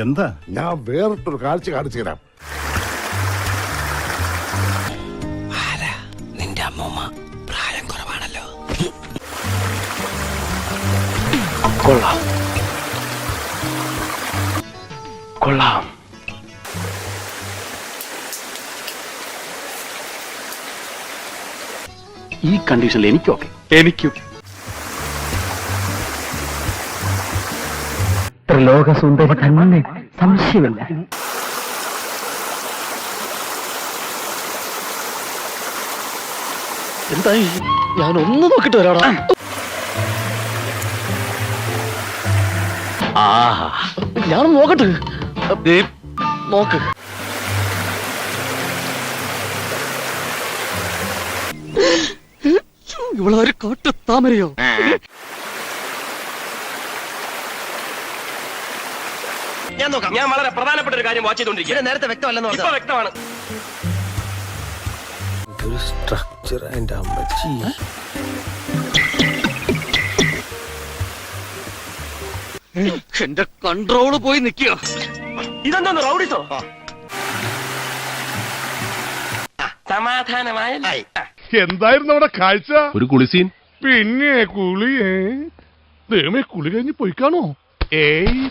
എന്താ? ഞാൻ വേറിട്ടൊരു കാഴ്ച കാണിച്ചു തരാം. നിന്റെ അമ്മൂമ്മ പ്രായം കുറവാണല്ലോ. കൊള്ളാം കൊള്ളാം. ഈ കണ്ടീഷനിൽ എനിക്കൊക്കെ. എനിക്കും ത്രിലോകസുന്ദരി തന്നെ, സംശയമില്ല. എന്തായി? ഞാനൊന്ന് നോക്കിട്ട് വരാടാ. ഞാനൊന്ന് നോക്കട്ടെ. നോക്ക്. ഇവളൊരു കോട്ട താമരയോ? ഞാൻ നോക്കാം. ഞാൻ വളരെ പ്രധാനപ്പെട്ട ഒരു കാര്യം വാച്ച് ചെയ്തോണ്ടിരിക്കുക. നേരത്തെ വ്യക്തമല്ലെന്ന് പറഞ്ഞു. ഇപ്പൊ വ്യക്തമാണ്. ഒരു സ്ട്രക്ചർ അതിന്റെ അമ്മച്ചി. എന്റെ കൺട്രോള് പോയി നിൽക്കുക. ഇതെന്തോന്ന് റൗഡിസോ? സമാധാനമായി. എന്തായിരുന്നു അവിടെ കാഴ്ച? ഒരു കുളിസീൻ. പിന്നെ കുളിയേ ദൈവമേ, കുളി കഴിഞ്ഞ് പോയിക്കാണോ? ഏയ്